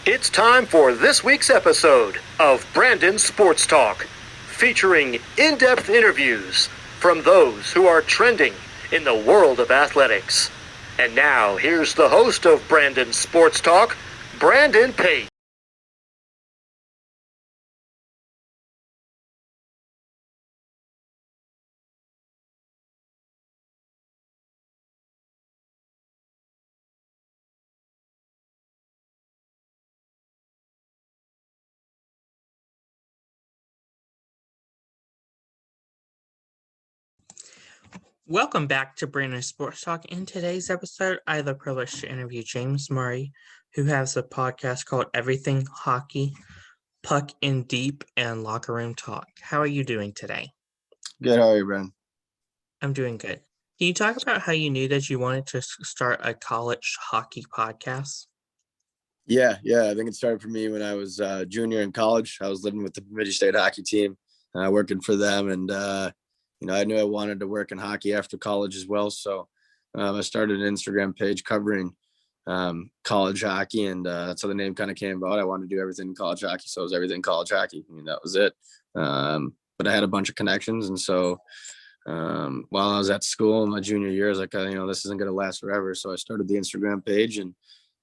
It's time for this week's episode of Brandon Sports Talk, featuring in-depth interviews from those who are trending in the world of athletics. And now, here's the host of Brandon Sports Talk, Brandon Pate. Welcome back to Brandon Sports Talk. In today's episode, I have the privilege to interview James Murray, who has a podcast called Everything Hockey, Puck in Deep, and Locker Room Talk. How are you doing today? Good. How are you, Brandon? I'm doing good. Can you talk about how you knew that you wanted to start a college hockey podcast? Yeah. I think it started for me when I was a junior in college. I was living with the Bemidji State hockey team, working for them, and I knew I wanted to work in hockey after college as well. So I started an Instagram page covering college hockey, and that's how the name kind of came about. I wanted to do everything in college hockey, so it was everything college hockey. I mean, that was it. But I had a bunch of connections, and so while I was at school in my junior year, I was like, this isn't going to last forever. So I started the Instagram page, and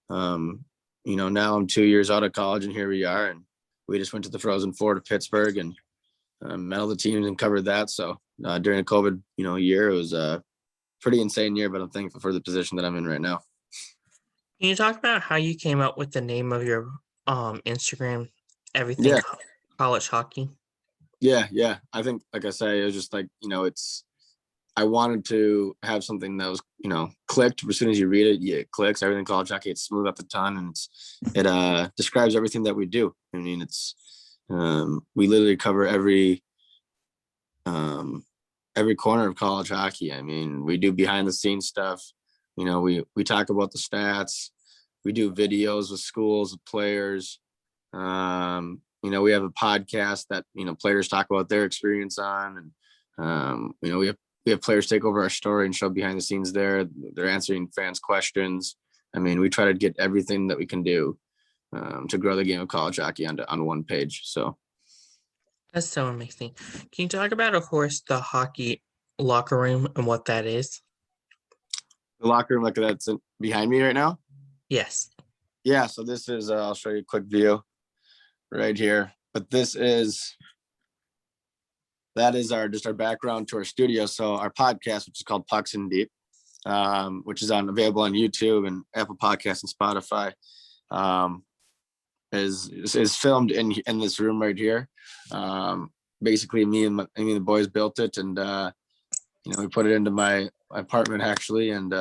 now I'm 2 years out of college, and here we are. And we just went to the Frozen Four to Pittsburgh and met all the teams and covered that. So during a COVID, year, it was a pretty insane year, but I'm thankful for the position that I'm in right now. Can you talk about how you came up with the name of your Instagram, Everything College Hockey? Yeah. I think, like I say, it was just like, I wanted to have something that was, clicked. As soon as you read it, it clicks. Everything college hockey, it's smooth off the tongue, and it describes everything that we do. I mean, it's we literally cover every corner of college hockey. I mean, we do behind the scenes stuff. We talk about the stats. We do videos with schools, with players. We have a podcast that players talk about their experience on, and we have players take over our story and show behind the scenes there. They're answering fans' questions. I mean, we try to get everything that we can do to grow the game of college hockey on one page. So that's so amazing. Can you talk about, of course, the hockey locker room and what that is? The locker room, like that's behind me right now? Yes. Yeah, so this is, I'll show you a quick view right here. But that is our background to our studio. So our podcast, which is called Pucks in Deep, which is available on YouTube and Apple Podcasts and Spotify, is filmed in this room right here. Basically, me and the boys built it, and we put it into my apartment actually, and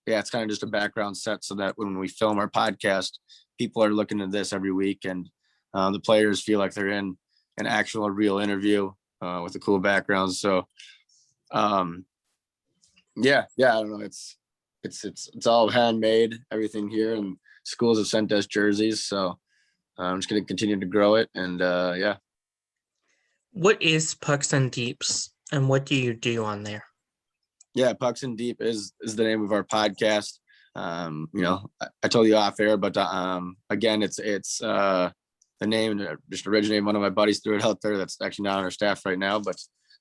it's kind of just a background set so that when we film our podcast, people are looking at this every week, and the players feel like they're in an actual real interview with a cool background. So I don't know, it's all handmade, everything here, and schools have sent us jerseys, so I'm just going to continue to grow it. And what is Pucks and Deeps, and what do you do on there? Yeah, Pucks in Deep is the name of our podcast. I told you off air, but again, it's the name just originated. One of my buddies threw it out there. That's actually not on our staff right now, but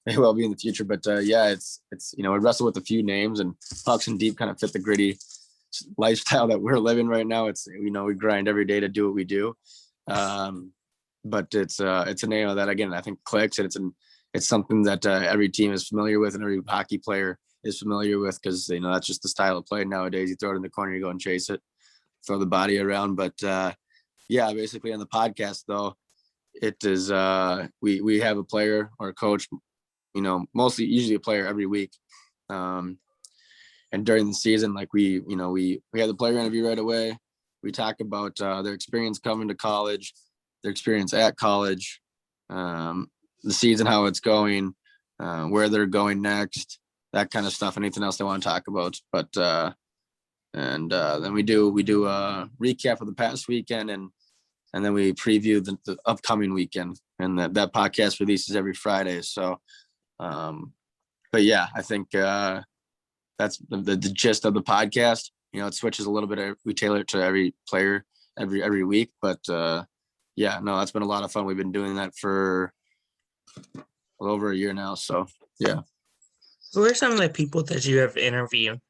may well be in the future. But it's we wrestle with a few names, and Pucks in Deep kind of fit the gritty lifestyle that we're living right now. It's we grind every day to do what we do, but it's a name that, again, I think clicks, and it's something that every team is familiar with, and every hockey player is familiar with, because that's just the style of play nowadays. You throw it in the corner, you go and chase it, throw the body around. But basically on the podcast, though, it is we have a player or a coach, usually a player every week, and during the season, like we have the player interview right away. We talk about their experience coming to college, their experience at college, the season, how it's going, where they're going next, that kind of stuff. Anything else they want to talk about. But then we do a recap of the past weekend, and then we preview the upcoming weekend, and that podcast releases every Friday. So but yeah, I think that's the gist of the podcast. It switches a little bit. We tailor it to every player every week. But yeah, no, that's been a lot of fun. We've been doing that for over a year now. So yeah. Who are some of the people that you have interviewed?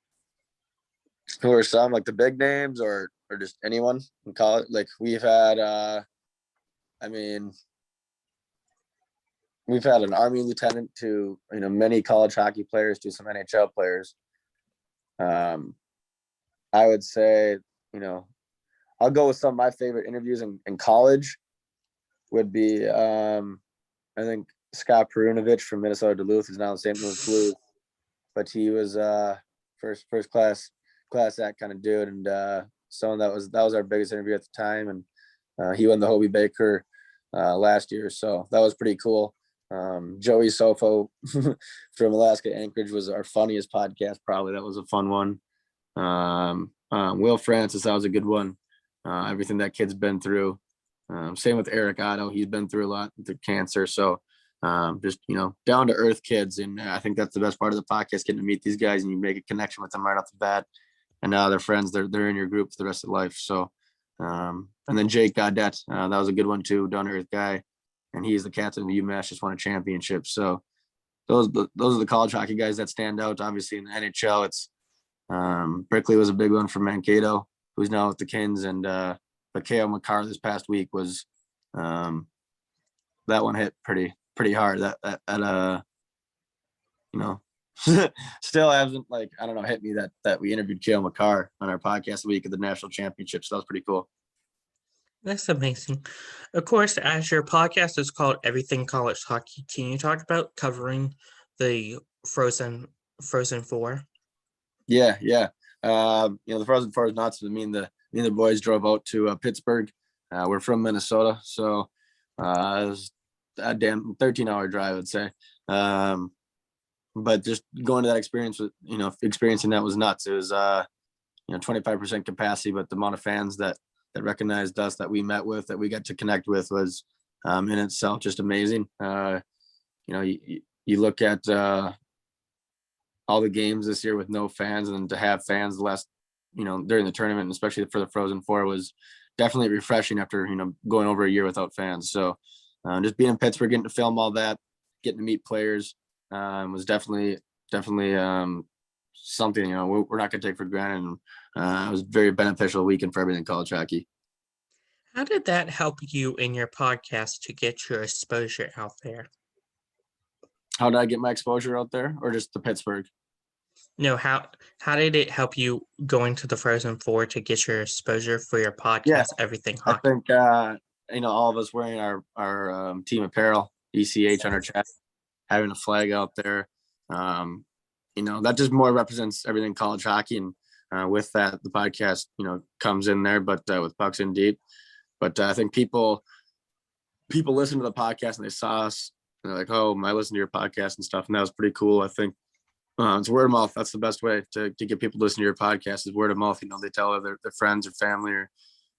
Who are some, like the big names or just anyone in college? Like we've had we've had an Army lieutenant to, many college hockey players to some NHL players. I would say, I'll go with some of my favorite interviews in college would be, I think Scott Perunovich from Minnesota Duluth, who's now in St. Louis Blues, but he was first class act kind of dude, and so that was our biggest interview at the time, and he won the Hobie Baker last year, so that was pretty cool. Joey Sofo from Alaska Anchorage was our funniest podcast, probably. That was a fun one. Will Francis, that was a good one. Everything that kid's been through. Same with Eric Otto. He's been through a lot with cancer. So just, down to earth kids. And I think that's the best part of the podcast, getting to meet these guys and you make a connection with them right off the bat. And now they're friends. They're in your group for the rest of life. So, and then Jake Gaudette, that was a good one too. Down to earth guy. And he's the captain of UMass, just won a championship. So those are the college hockey guys that stand out. Obviously in the NHL, it's Brickley was a big one for Mankato, who's now with the Kings, and Mikhail Makar this past week was that one hit pretty hard. That still hasn't, hit me that we interviewed Kale Makar on our podcast the week of the national championship. So that was pretty cool. That's amazing. Of course, as your podcast is called Everything College Hockey, can you talk about covering the Frozen Four? Yeah. The Frozen Four is nuts. Me and the boys drove out to Pittsburgh. We're from Minnesota, so it was a damn 13-hour drive, I'd say. But just going to that experience with, experiencing that was nuts. It was 25% capacity, but the amount of fans that recognized us, that we met with, that we got to connect with was in itself just amazing. You look at all the games this year with no fans, and to have fans during the tournament, and especially for the Frozen Four, was definitely refreshing after, going over a year without fans. So just being in Pittsburgh, getting to film all that, getting to meet players was definitely something, we're not going to take for granted. And it was very beneficial weekend for everything college hockey. How did that help you in your podcast to get your exposure out there? How did I get my exposure out there, or just the Pittsburgh? No, how did it help you going to the Frozen Four to get your exposure for your podcast, Yeah, Everything Hockey? I think, all of us wearing our team apparel, ECH on our chest, having a flag out there, that just more represents everything college hockey. And with that, the podcast, comes in there, but with Pucks in Deep. But I think people listen to the podcast and they saw us, and they're like, oh, I listen to your podcast and stuff. And that was pretty cool. I think it's word of mouth. That's the best way to get people to listen to your podcast, is word of mouth. They tell their friends or family or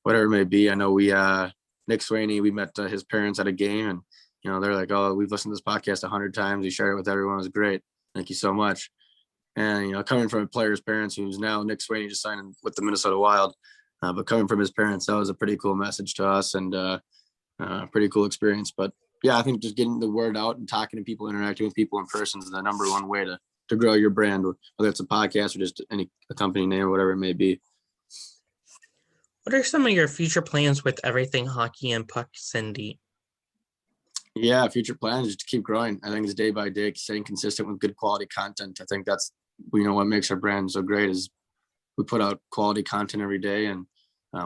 whatever it may be. I know Nick Swaney, we met his parents at a game, and, they're like, oh, we've listened to this podcast 100 times. We shared it with everyone. It was great. Thank you so much. And, coming from a player's parents, who's now Nick Swaney just signed with the Minnesota Wild, but coming from his parents, that was a pretty cool message to us, and pretty cool experience. But yeah, I think just getting the word out and talking to people, interacting with people in person is the number one way to grow your brand, whether it's a podcast or just a company name or whatever it may be. What are some of your future plans with Everything Hockey and Pucks in Deep? Yeah, future plans is to keep growing. I think it's day by day, staying consistent with good quality content. I think that's, what makes our brand so great is we put out quality content every day, and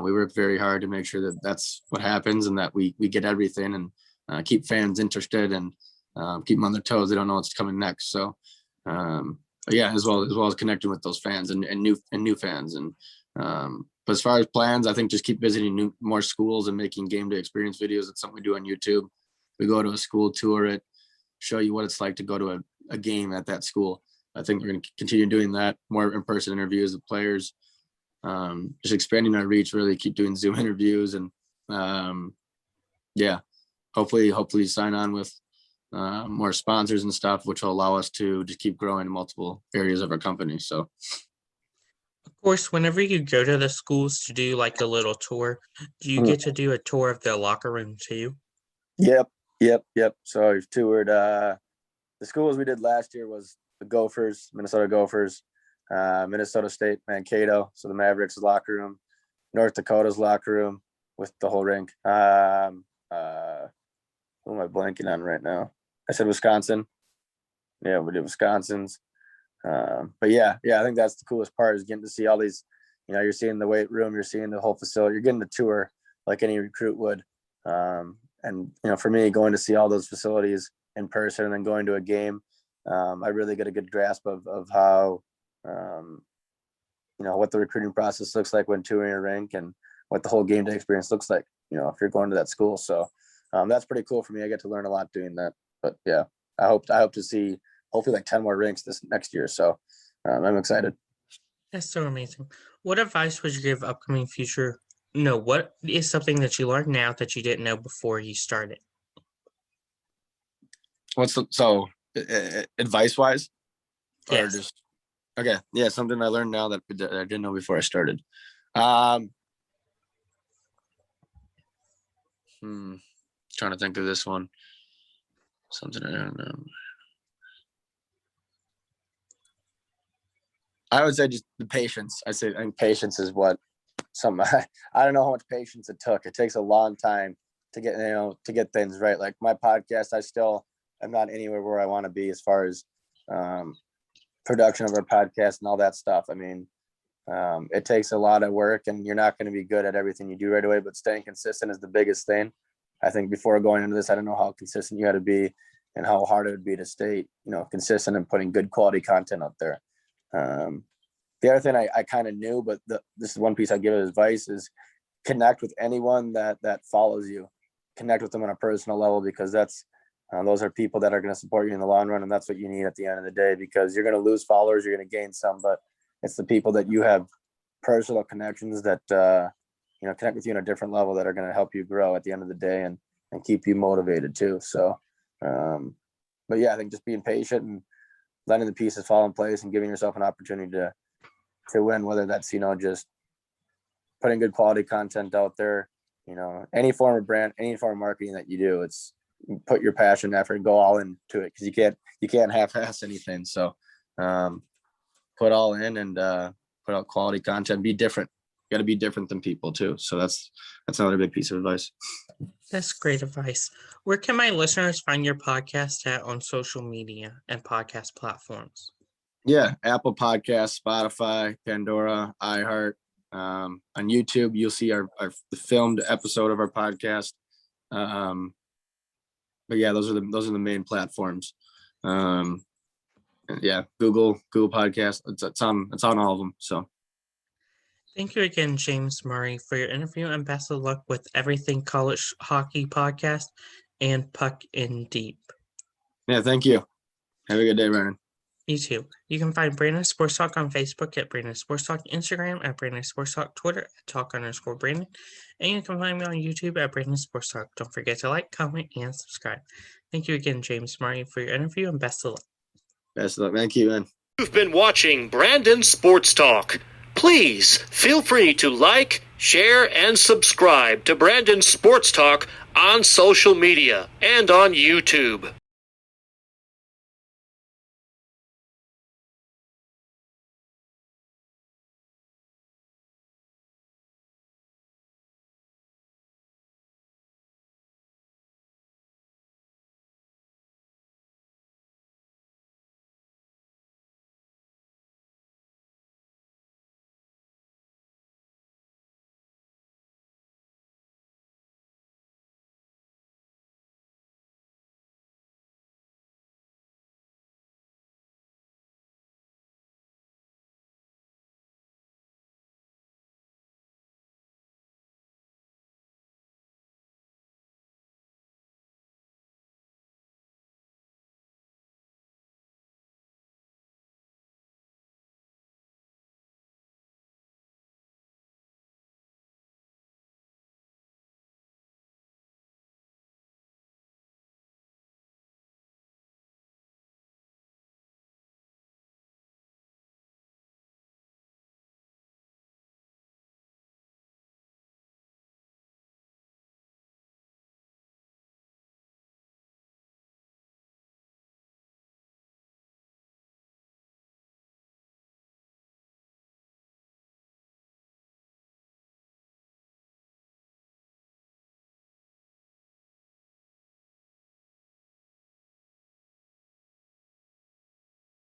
we work very hard to make sure that that's what happens, and that we get everything, and keep fans interested, and keep them on their toes. They don't know what's coming next. So, yeah, as well as connecting with those fans and new fans. And but as far as plans, I think just keep visiting more schools and making game day experience videos. It's something we do on YouTube. We go to a school, tour it, show you what it's like to go to a game at that school. I think we're going to continue doing that, more in-person interviews with players, just expanding our reach, really keep doing Zoom interviews, and yeah, hopefully sign on with more sponsors and stuff, which will allow us to just keep growing in multiple areas of our company. So, of course, whenever you go to the schools to do like a little tour, do you get to do a tour of their locker room too? Yep. So we've toured the schools we did last year was the Gophers, Minnesota Gophers, Minnesota State Mankato, so the Mavericks locker room, North Dakota's locker room with the whole rink. Who am I blanking on right now? I said Wisconsin. Yeah, we did Wisconsin's. But yeah, I think that's the coolest part is getting to see all these, you're seeing the weight room, you're seeing the whole facility, you're getting the tour like any recruit would. And for me, going to see all those facilities in person and then going to a game, I really get a good grasp of how, what the recruiting process looks like when touring a rink and what the whole game day experience looks like, if you're going to that school. So that's pretty cool for me. I get to learn a lot doing that. But yeah, I hope to see hopefully like 10 more rinks this next year. So I'm excited. That's so amazing. What advice would you give upcoming future? No, what is something that you learned now that you didn't know before you started? Advice wise? Yes. Or just okay. Yeah, something I learned now that I didn't know before I started. Trying to think of this one. Something I don't know. I would say just the patience. I think patience is what I don't know how much patience it took. It takes a long time to get things right. Like my podcast, I still am not anywhere where I want to be as far as production of our podcast and all that stuff. I mean, it takes a lot of work and you're not going to be good at everything you do right away, but staying consistent is the biggest thing. I think before going into this, I don't know how consistent you had to be and how hard it would be to stay, consistent and putting good quality content up there. The other thing I kind of knew, but this is one piece I give as advice is connect with anyone that follows you, connect with them on a personal level, because those are people that are going to support you in the long run. And that's what you need at the end of the day, because you're going to lose followers, you're going to gain some, but it's the people that you have personal connections that, connect with you on a different level that are going to help you grow at the end of the day and keep you motivated too. So, but yeah, I think just being patient and letting the pieces fall in place and giving yourself an opportunity to win, whether that's, just putting good quality content out there, any form of brand, any form of marketing that you do, it's put your passion, effort, and go all into it. Cause you can't half-ass anything. So, put all in and, put out quality content, be different. You got to be different than people too. So that's another big piece of advice. That's great advice. Where can my listeners find your podcast at on social media and podcast platforms? Yeah, Apple Podcasts, Spotify, Pandora, iHeart. On YouTube, you'll see the filmed episode of our podcast. But yeah, those are the main platforms. Yeah, Google Podcasts. It's on all of them. So. Thank you again, James Murray, for your interview, and best of luck with Everything College Hockey Podcast and Puck in Deep. Yeah, thank you. Have a good day, Brandon. You too. You can find Brandon Sports Talk on Facebook at Brandon Sports Talk, Instagram at Brandon Sports Talk, Twitter at Talk_Brandon, and you can find me on YouTube at Brandon Sports Talk. Don't forget to like, comment, and subscribe. Thank you again, James Murray, for your interview, and best of luck. Best of luck. Thank you, man. You've been watching Brandon Sports Talk. Please feel free to like, share, and subscribe to Brandon Sports Talk on social media and on YouTube.